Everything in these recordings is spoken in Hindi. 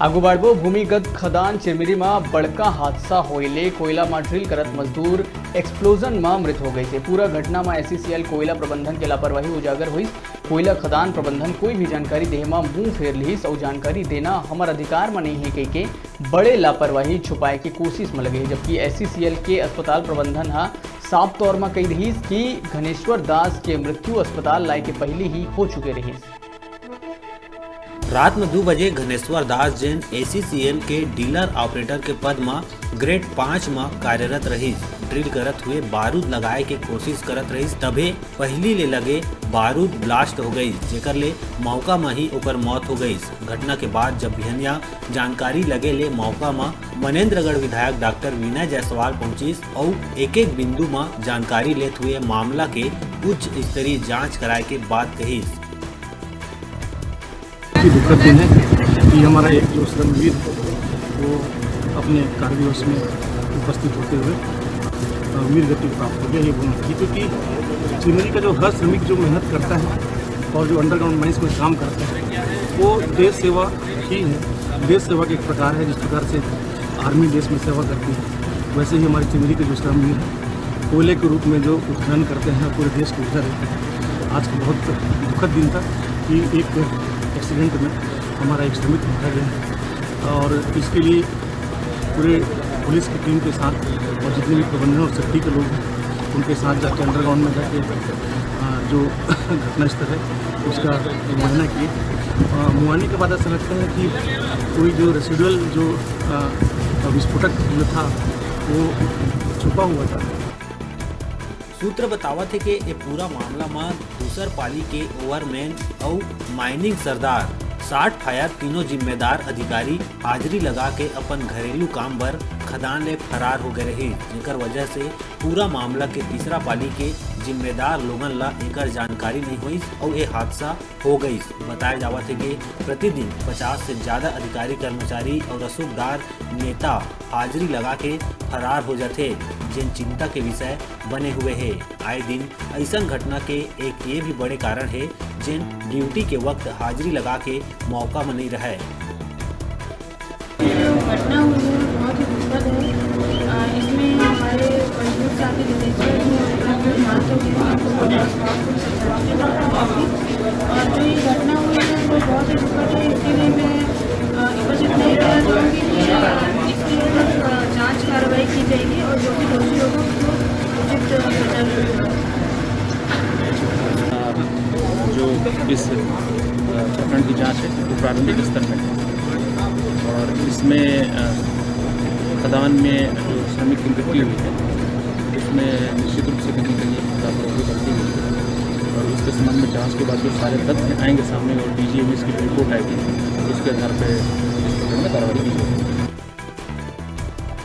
आगू बढ़बो भूमिगत खदान चिरमिरी में बड़का हादसा होइले कोयला में ड्रिल करत मजदूर एक्सप्लोजन में मृत हो गई थे। पूरा घटना में एससीसीएल कोयला प्रबंधन के लापरवाही उजागर हुई। कोयला खदान प्रबंधन कोई भी जानकारी देहे में मुंह फेर लिहिस और जानकारी देना हमार अधिकार में नहीं है कह के बड़े लापरवाही छुपाए की कोशिश में लगे। जबकि एससीसीएल के अस्पताल प्रबंधन साफ तौर में कही रही कि घनेश्वर दास के मृत्यु अस्पताल लाए के पहले ही हो चुके रही। रात में 2 बजे घनेश्वर दास जैन एससीसीएल के डीलर ऑपरेटर के पद में ग्रेड 5 में कार्यरत रही। ड्रिल करत हुए बारूद लगाए के कोशिश करत रही, तभे पहली ले लगे बारूद ब्लास्ट हो गई, जेकर ले मौका में ही ओकर मौत हो गई। घटना के बाद जब भिहनिया जानकारी लगे ले मौका में मनेन्द्रगढ़ विधायक डॉक्टर वीना जायसवाल पहुंची और एक एक बिंदु में जानकारी लेते हुए मामला के उच्च स्तरीय जाँच कराए के बात कही। दुखद दिन है कि हमारा एक जो श्रमवीर वो अपने कार्य दिवस में उपस्थित होते हुए वीर गति प्राप्त हो गया। ये बोलना चाहिए क्योंकि चिरमिरी का जो हर श्रमिक जो मेहनत करता है और जो अंडरग्राउंड माइंस में काम करता है वो देश सेवा ही है। देश सेवा का एक प्रकार है। जिस प्रकार से आर्मी देश में सेवा करती है, वैसे ही हमारे चिरमिरी के जो श्रमवीर हैं कोयले के रूप में जो उत्खनन करते हैं पूरे देश को ऊर्जा देते हैं। आज का बहुत दुखद दिन था कि एक एक्सीडेंट में हमारा एक श्रमिक मारा गया और इसके लिए पूरे पुलिस की टीम के साथ और जितने भी प्रबंधन और सेफ्टी के लोग हैं उनके साथ जाके अंडरग्राउंड में जाके जो घटनास्थल है उसका मुआयना किए। मुआयने के बाद ऐसा लगता है कि कोई जो रेसिडुअल जो विस्फोटक जो था वो छुपा हुआ था। सूत्र बतावा थे कि ये पूरा मामला में दूसर पाली के ओवरमैन और माइनिंग सरदार 60 फायर तीनों जिम्मेदार अधिकारी हाजिरी लगा के अपन घरेलू काम पर खदान ले फरार हो गए रहे, जेकर वजह से पूरा मामला के तीसरा पाली के जिम्मेदार लोगन ला एकर जानकारी नहीं हुई और ये हादसा हो गई। बताया जावा थे कि प्रतिदिन 50 से ज्यादा अधिकारी कर्मचारी और रसूखदार नेता हाजिरी लगा के फरार हो जाते, जिन चिंता के विषय बने हुए है। आए दिन ऐसा घटना के एक ये भी बड़े कारण है जिन ड्यूटी के वक्त हाजिरी लगा के मौका में नहीं रहे। घटना हुई है बहुत ही दुखद है। इसमें हमारे मजदूर साथी घनेश्वर और जो ये घटना हुई है वो बहुत ही दुखद है। इसीलिए मैं बस इतना ही कहना चाहूँगी कि इसकी जांच कार्रवाई की जाएगी और जो भी दोषी होगा उसको उचित सजा मिलेगी। जो इस प्रकरण की जांच है वो प्रारंभिक स्तर में है और इसमें खदान में जो श्रमिक की मृत्यु हुई है उसमें निश्चित रूप से कहीं लापरवाही बरती हुई है और उसके संबंध में जांच के बाद जो सारे तथ्य आएंगे सामने और डीजीएमएस की रिपोर्ट आएगी उसके आधार पर इस प्रकरण में कार्रवाई की जाएगी।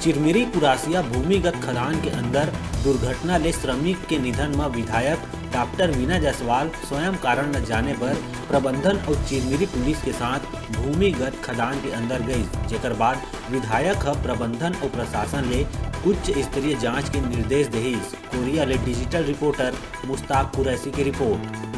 चिरमिरी कुरासिया भूमिगत खदान के अंदर दुर्घटना ले श्रमिक के निधन में विधायक डॉक्टर वीना जायसवाल स्वयं कारण न जाने पर प्रबंधन और चिरमिरी पुलिस के साथ भूमिगत खदान के अंदर गई, जेकर बाद विधायक प्रबंधन और प्रशासन ले उच्च स्तरीय जांच के निर्देश दे। कोरिया ले डिजिटल रिपोर्टर मुश्ताक कुरैशी की रिपोर्ट।